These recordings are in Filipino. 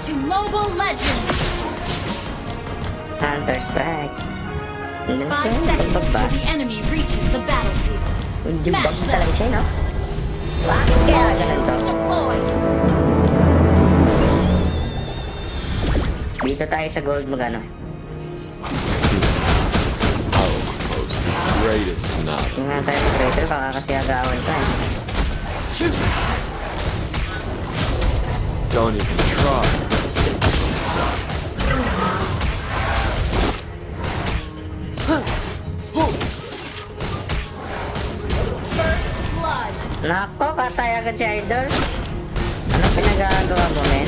to Mobile Legends! Counter-Strike. 5 seconds till the enemy reaches the battlefield. Jubag Smash talaga them! siya, no? Bakit kaya ganun to? Shields deployed! Dito tayo sa gold magano. I'll post the greatest snipe. Tingnan tayo ng traitor, baka kasi agawan ka eh. Don't even try to escape from sight. First blood! Nako, patay agad si Idol. Ano pinagagawa mo, men?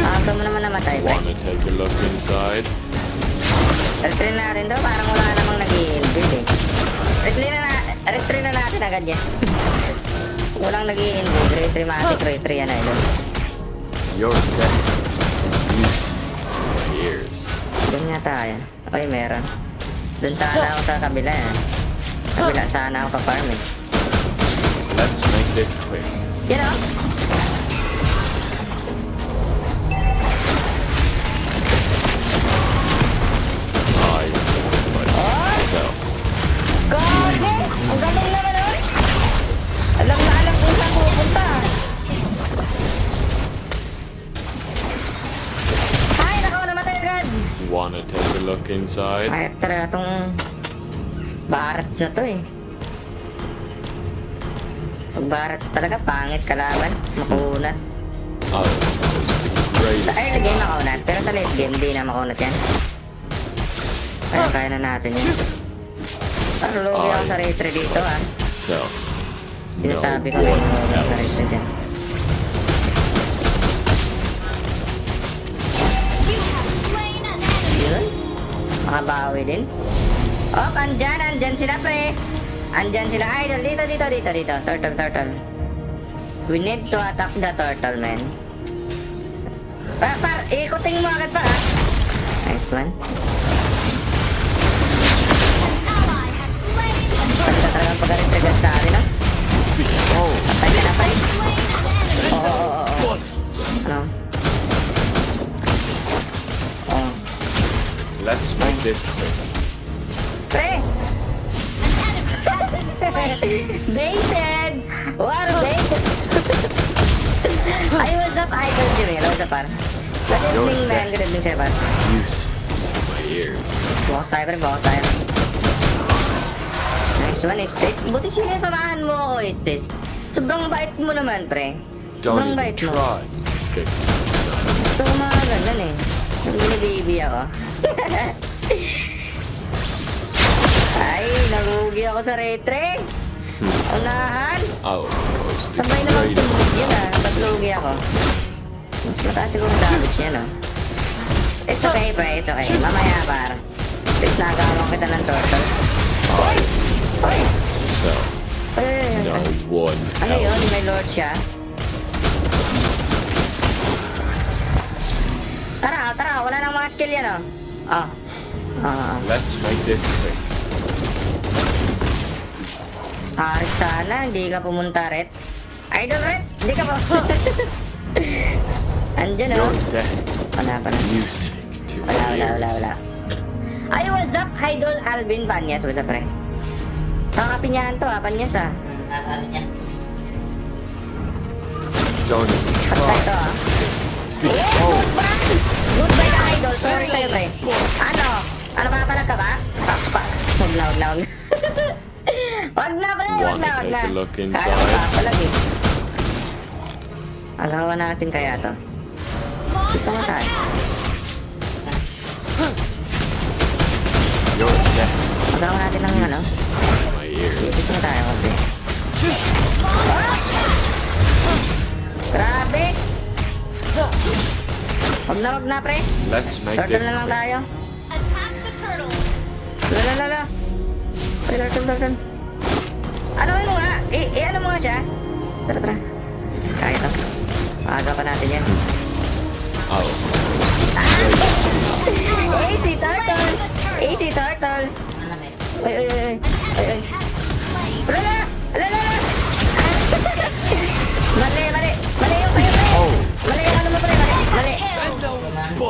Aga mo naman namatay, ba? Wanna take a look inside? Retry na rin daw, parang wala namang nag-i-invis eh. Retry na natin agad yan. Walang nag-i-invis, retry-matic, retry yan, Idol. You're dead. You see my ears. Doon nga tayo. Oy, meron. Doon sana ako sa kabila eh. Kabila sana ako pa-farm eh. Let's make this quick. You know? I know myself. Gogo! Ang galing naman oy! Alam na alam kung saan pupunta. Ay, nakaw namatay agad! Wanna take a look inside? Ay, talaga tong Barats na to eh. Pag Barats talaga, pangit kalaban. Makunat. I'll post the Sa greatest early game snipe. makunat, pero sa late game, di na makunat yan. Kaya na natin yan. Parang lugi ako sa retry dito ah. Self. No Sinasabi ko na yung one lugi ako sa else. retry dyan. You have slain an enemy! Yun. Makabawi din. Oh, andyan sila pre. Andyan sila idol. Dito. Turtle. We need to attack the turtle, man. Ikutin mo agad pa ah. Nice one. Ally has slain an Basta talagang pag-retregat sa atin, no? Oh, Patay ka na, pre. slain an enemy! Oo. Ano? Oh. let's make this quick. Pre! An enemy has been slain! Baited! What a bait! Ay, what's up, idol Jimmy? What's up, par? Good evening, man. Good evening, sir, par. You see my ears. Bukas tayo, pre. Bukas tayo. Nice one, Estes. Buti sinasamahan mo ako, Estes. Sobrang bait mo naman, pre. Don't Sobrang even bait mo. try to escape from sight. Gusto ko mga ganyan eh. Nung binibaby ako. Ay, nagugi ako sa retre. Unahan. I'll post the Sabay naman greatest tumog yun snipe. ah. Ba't lugi ako? Mas mataas siguro damage niya, no? It's okay, pre. It's okay. Mamaya, par. Please, nagawang kita ng turtle. Hoy! Hoy! Self. Ay, No one ano yun? else. May lord siya. Tara. Wala nang mga skill yan, oh. Oh. Let's make this quick. Harit sana, hindi ka pumunta, Ret. Idol, Ret! Hindi ka pa. Andyan, oh. You're dead. Wala. Music to my ears. Wala. Ay, what's up, Idol Alvin Banyas? What's up, pre? Nakakapinyahan to, Banyas, ah. Don't even Patay to, try. ah. Sneak. Yeah, Oh, goodbye na, Idol. Sorry sa'yo, pre. Ano? Ano, papalag ka ba? Huwag na. Wag na, pre. Wag na. Wanna take a look Kaya inside? ko papalag, eh. Agawan natin kaya to. Dito nga tayo. you're dead. Agawan natin ng ano. To my ears. Dito nga tayo, konti. Ah! Grabe! Wag na, pre. Let's make Turtle this na lang quick. tayo. Attack the turtle! Lala. Ay, turtle. Ano mo nga? Ano mo nga siya? Tara. Kaya to. Maaga pa natin yan. I'll Easy turtle. Ay. An enemy has been slain! Alala. Mali.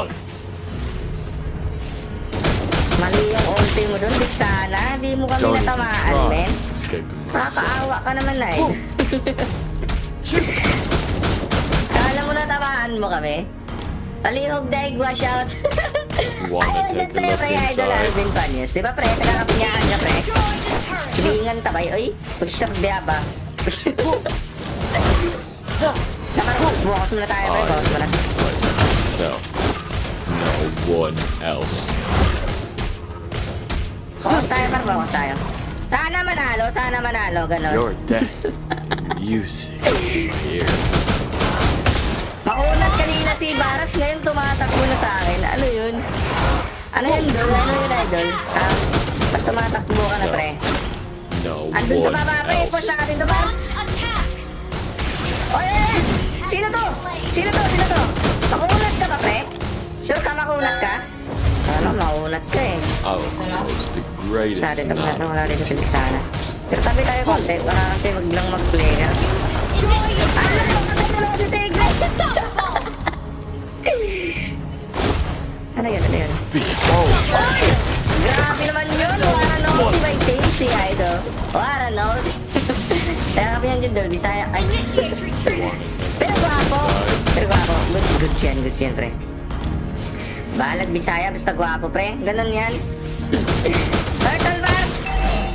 one. Mali yung ulti mo dun, Big Sana. Di mo kami Don't even natamaan, try men. escaping my sight. Kakaawa ka naman, Nide. Kala mo natamaan mo kami? Palihog daig, wash out. Wanna Ay, take sa'yo, a look pre, Idol inside? Alvin Panyes. Di ba, pre? Tagakapinyahan ka, pre. Silingan tabay. Oy, pag-shot diya ba? Bukas muna tayo, pre. Bukas muna. Like myself. No one else. Bukas tayo, par. Bukas tayo. Sana manalo. Ganon. Your death is music in my ears. Makunat kanina si Barat, ngayon tumatakbo na sa akin. Ano yun? Ano yun, Dol? Ano yun, Idol? Ha? Ba't tumatakbo ka na, pre? No Andun sa one baba, pre. Push else. na natin to, par. Launch attack. Oy, oy, oy! Sino to? Sino to? Makunat ka ba, pre? Sure ka makunat ka? Ano, makunat ka eh. I will post the Sa greatest atin, night. wala dito si Sana. Pero tabi tayo konti, baka kasi maglang mag-play ka. Ano na, patay ko lang si Tigre! Ano yun? Behold, Grabe naman yun! Wara nauti by Safety, Idol. Wara nauti. Kaya kami yan dyan, Dol. Bisaya. Ay, Initiate retreat. pero gwapo. Goods yan, pre. Balag Bisaya, basta gwapo, pre. Ganon yan. Turtle, par!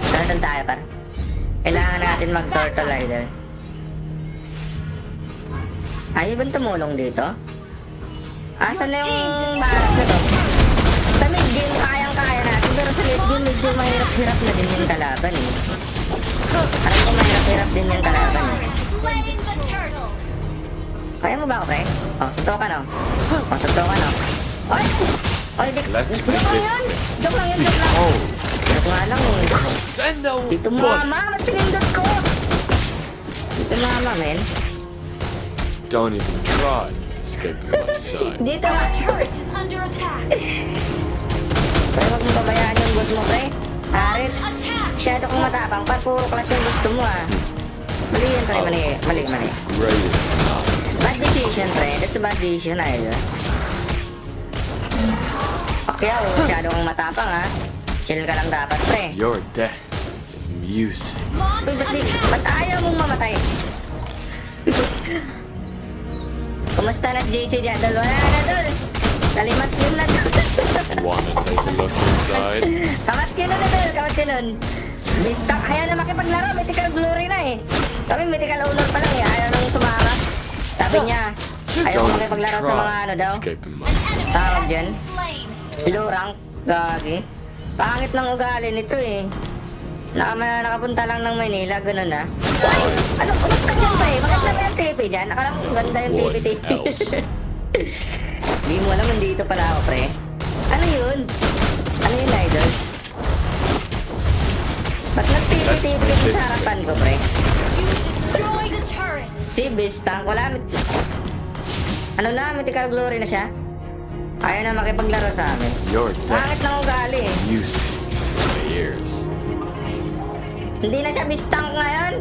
Turtle tayo, par. Kailangan natin mag-turtle, Idol. Ayaw ba tumulong dito? Asan na yung barak na to? Sa mid-game, kayang-kaya natin. Pero sa late game, medyo mahirap-hirap na din yung kalaban eh. Alam ko mahirap-hirap din yung kalaban eh. Slain the turtle. Kaya mo ba ako, pre? Suntukan, oh. Suntukan, oh. Oy! Oy, Let's joke make lang this yun! Joke lang. Joke nga lang eh. Crescendo Dito one. mama, mas sinindot ko! Dito mama, men. Don't even try escaping my sight. Dito Our nga. turret is under attack. Pre, huwag mo babayaan yung gold mo, pre. Arit, Launch attack. masyado kong matapang. Puro class yung gusto mo, ah. Mali yan, pre. Mali. Greatest night. Bad decision, pre. That's a bad decision, Idol. Pacquiao, masyado kong matapang, ha. Chill ka lang dapat, pre. Your death is music. Launch Uy, attack. ba't ayaw mong mamatay? Kumusta na JC dyan? Wala na, Dol. Kalimat yun na, Dol. Wanna take a look inside? Kamat yun na, Dol. Bista, ayaw na makipaglaro. Mythical glory na eh. Kami mythical honor pa lang eh. Ayaw nang sumama. Sabi niya, ayaw Don't makipaglaro sa mga ano daw. escaping my An sight. enemy Tawag has dyan. been slain. Low rank, gagi. Pangit ng ugali nito eh. Nakapunta lang ng Manila, ganun na. Uy! Ano, umas ka dyan pa eh. Maganda ba yung TP dyan? Akala ko ganda yung What TP. else? Di mo alam, nandito pala ako, pre. Ano yun? Ano yun, Idol? Ba't nag-TP-TP ka sa harapan ko, pre? You destroyed a turret. Si Bistang, wala. Ano na, mythical glory na siya? Ayaw na makipaglaro sa amin. Your death Pangit ng ugali eh. music in my ears. Hindi na siya bistang ngayon.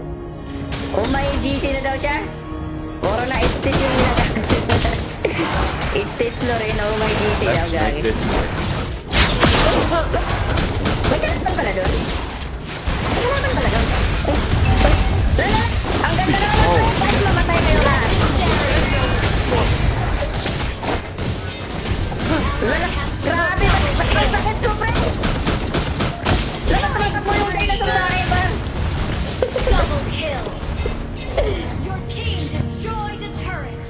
May GC na daw siya. Puro na istis yung ginagamit. Istis Florin, may GC daw Let's make gagi. this work. May kalaban pala doon. May kalaban pala doon. Lala! Ang ganda naman pre! Kahit mamatay kayo lahat. Lala! Grabe! Ba't may sakit ko pre? Lala! Tumakas mo yung dinosaur sa akin ba? Double kill. Your team destroyed a turret.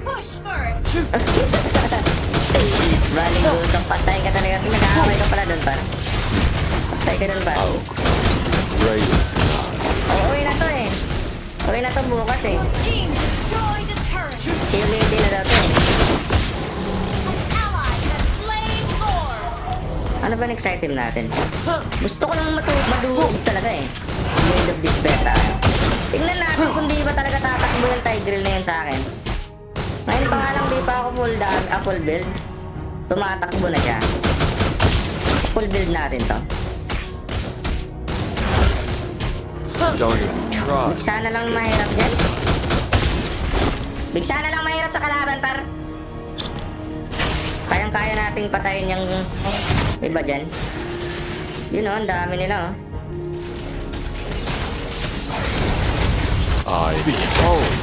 Push first. Baling gusong, patay ka talaga. Nag-aaway ka pala doon, par. Patay ka doon, par. I will crush the greatest night. Uuwi na to eh. Uwi na to bukas eh. Your team destroyed a turret. See you later na daw to eh. An ally has slain more. Ano ba next item natin? Gusto ko lang madurog talaga eh. End of this beta. Tingnan natin kung di ba talaga tatakbo yung Tigreal na yun sa akin. Ngayon pa nga lang di pa ako full build. Tumatakbo na siya. Full build natin to. Don't even try. Bigsa na lang escaping mahirap my dyan. sight. Bigsa na lang mahirap sa kalaban, par. kayang-kaya nating patayin yung iba dyan. Yun o, ang dami nila oh. I behold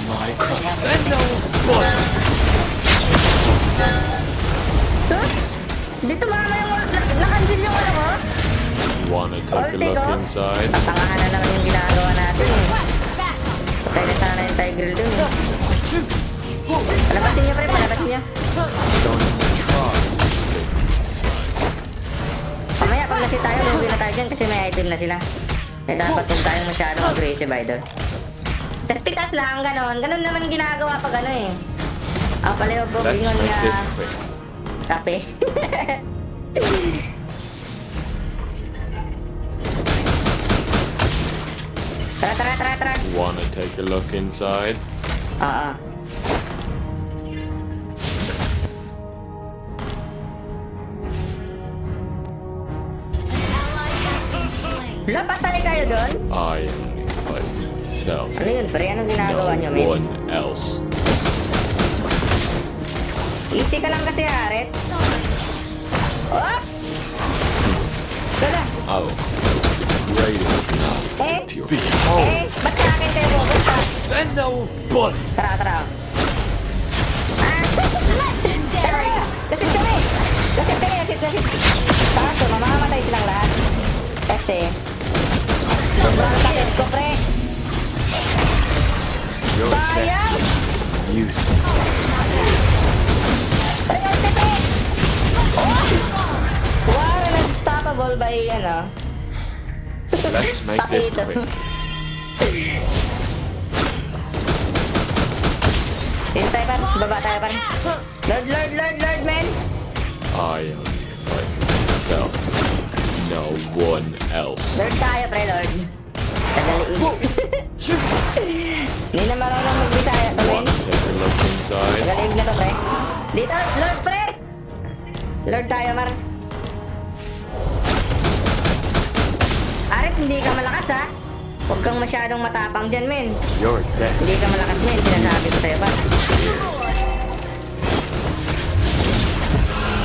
my crescendo blood. Tapos, di tumama yung nakansil yung ano ko. Wanna take a Ulti look ko. inside? Tatangahan na naman yung ginagawa natin eh. Patay na sana yung Tigreal dun eh. Palabasin niyo pre, palabasin niyo. Don't even try escaping my sight. Mamaya pag nasi tayo, lugi na tayo dyan kasi may item na sila. Eh dapat huwag tayong masyadong aggressive idol. Tas pitas lang, ganon. Ganon naman ginagawa pag ano eh. Ako pala yung Let's gobingon make nga this quick. kape. Tara. Wanna take a look inside? Oo. Ally has been slain. Wala, patay kayo doon? I only fight myself. Ano yun, pre? Anong ginagawa nyo, No men? one else. Easy ka lang kasi, Aret. Oh! Wala. Oh, the greatest now. Eh? Behold Ba't sa akin kayo pupunta? crescendo blood. Tara. Ah! Legendary. Lasit kami! Lasit. Kaso, mamamatay silang lahat. Kasi, sobrang sakit ko, pre. You're dead. Sayang! Useless. Sayang, pre! Oh! Wow, unstoppable by, ano, Let's make this Pakito. quick. Dito tayo, par. Baba tayo, par. Lord, man! I only fight myself. No one else. Lord tayo, pre, Lord. Tagaliig. Hindi na marunong magbisaya to, men. Wanna take a look inside? Tagaliig na to, pre. Dito, Lord, pre! Lord tayo, mar. Arit, hindi ka malakas, ha? Huwag kang masyadong matapang dyan, men. You're dead. Hindi ka malakas, men. Sinasabi ko sa'yo, par.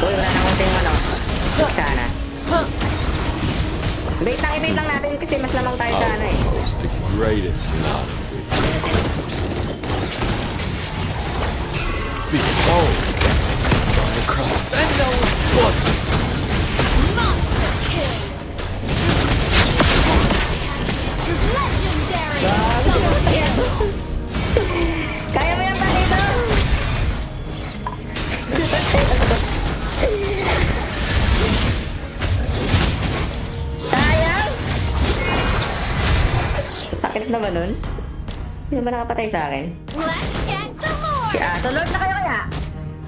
Uy, wala nang unting ano. Sana. Bait lang natin kasi mas lamang tayo sa ano eh. I'll post the greatest now. Behold my crescendo blood. Monster kill. Legendary. Gago, sinamatay yan. Kaya mo yan pa dito. Sayang. Sakit naman nun. Hindi ba nakapatay sa akin? Let's get the Si lore. Aso, Lord na kayo kaya?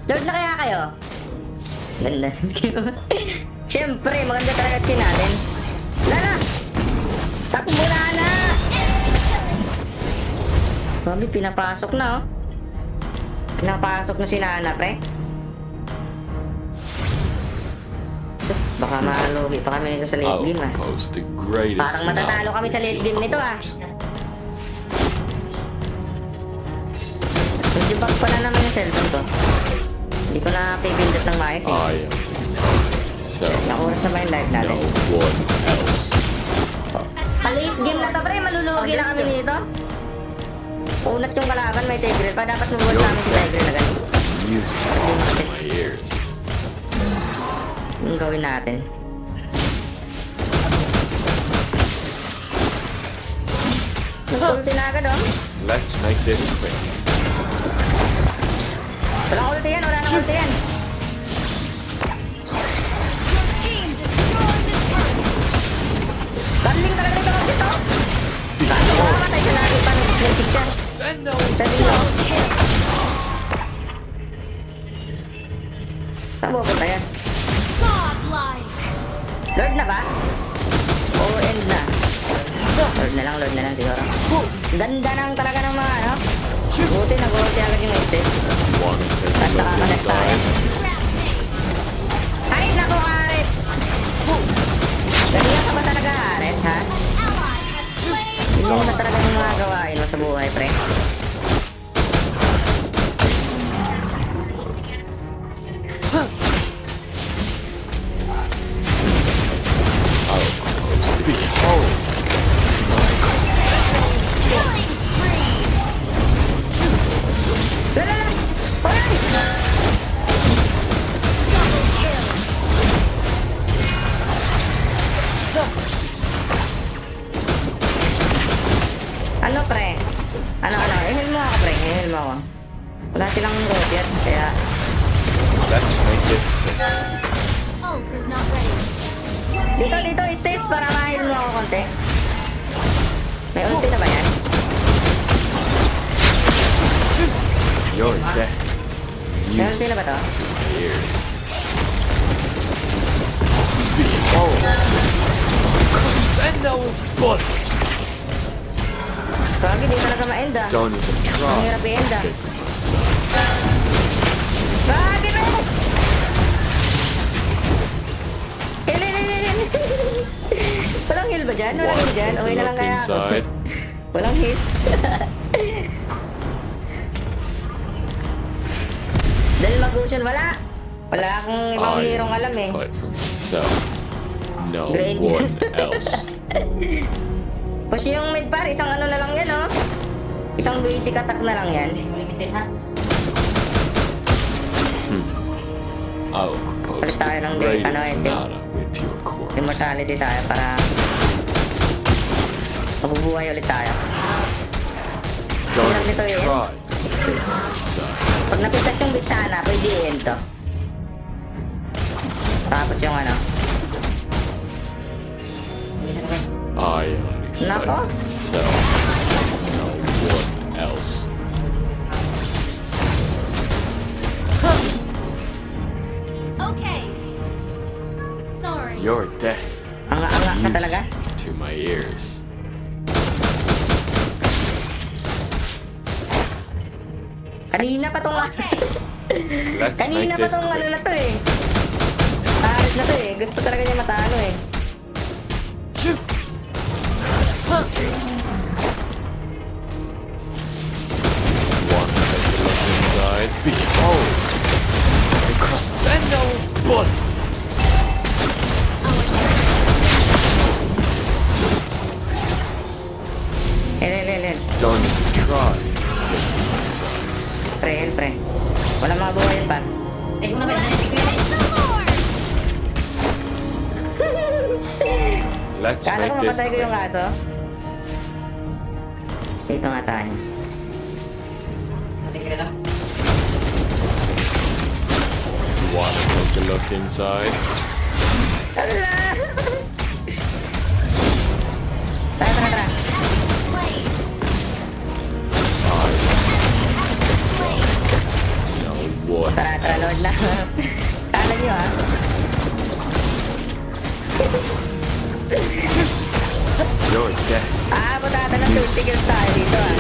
Lord na kaya kayo? Ganda. Siyempre, maganda talaga skin natin. Lala! Takbo na! Mami, pinapasok na oh. Pinapasok na si Nana, pre. Baka malugi pa kami nito sa late I'll game ah. post the greatest Parang matatalo kami sa late game nito ah. Medyo back pala naman yung cellphone ko. Hindi ko na pipindot ng maayos eh. I only fight myself. Nakuras na ba yung live natin? No one else. Pa-late game na to pre, malulugi na kami nito. Unat yung kalaban, may Tigreal pa. Dapat mabuhat namin si Tigreal agad. Useless in my ears. Yung gawin natin. Nag-ulti na agad oh. Let's make this quick. Walang ulti yan, wala nang ulti yan. Your team destroyed a turret. Darling talaga ito kasi to. Makamatay ka lagi pa ng picture. Crescendo Sabi mo. Saan mo punta yan? Godlike. Lord na ba? Oo, end na. Lord na lang siguro. Ganda nang talaga ng mga ano. Buti nag-ulti agad yung estate. Wanna take a Basta look kakalas tayo. inside? Rampage. Ay, naku, Aret! Ganyan ka ba talaga, Aret, ha? Ally has slain. Hindi mo na talaga yung mga gawain mo sa buhay, pre. mo ako. Wala silang rocket, kaya... Let's make this quick. Ult is not ready. Dito, Stace, para ma-heal mo ako konti. May ulti na ba yan? You're dead. May Use ulti na ba to? ears. Behold! Crescendo bullet! Kagi, di talaga ma-end ah. Don't even Ang try. hirap i-end ah. Escape from my sight. Kagi na! Heal! Walang heal ba dyan? Walang heal dyan? Okay na lang Look kaya ako. inside. Walang heal. Dahil mag-ocean, wala. Wala akong ibang I hirong alam eh. fight for myself. No Great. one else. Push yung mid par, isang ano na lang yan oh. Isang basic attack na lang yan. I will compose Alis tayo ng the date, ano, greatest ito. sonata with your chord. Immortality tayo para mabubuhay ulit tayo. Don't Hirap nito even eh. try. Escape from my sight. Pag napitat yung bitsana, pwede i-end to. Tapos yung ano. I only fight Nako. for myself. No one else. Okay. Sorry. You're dead. Anga-anga ka talaga. To my ears. Kanina pa tong... Okay. Let's Kanina make pa this tong ano quick. na to eh. Paris na to eh. Gusto talaga niya matalo eh. One take a look inside. Behold! The crescendo bullets! Hel. Don't even try. Escape from my sight. Pre. Wala mga buhay pa. Let's Kala make ko this mapatay ko quick. yung aso. Dito nga tayo. Wanna take a look inside? Ala! Tara. No one. Tara, Lord na. Kala nyo ah. You're dead. Butata ng 30 kills tayo dito ah.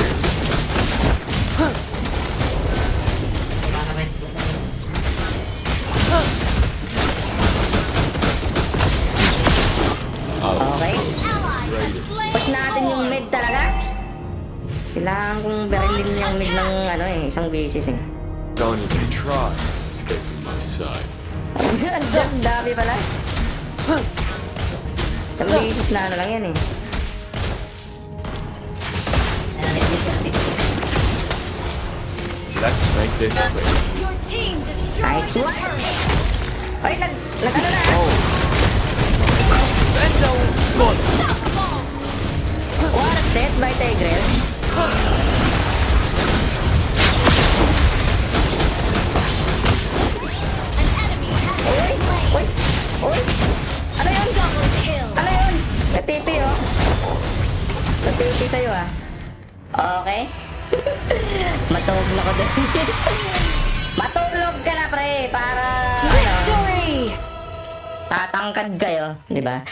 Okay. Push natin yung mid talaga. Kailangan kong berilin yung mid ng ano eh, isang basis eh. Don't even try. Escape from my sight. Ang dami pala. Isang basis na ano lang yan eh. Let's make this quick. Your team destroyed Nice the one. turret. Ay, ano na? Crescendo bullets! What a set by Tigreal. An enemy has been slain. Uy! Ano yun? Double kill. Ano yun? Natipi oh. Natipi sa'yo ah. Okay. Matulog ako doon. Matulog ka na pre para ano, Victory! tatangkad kayo, di ba?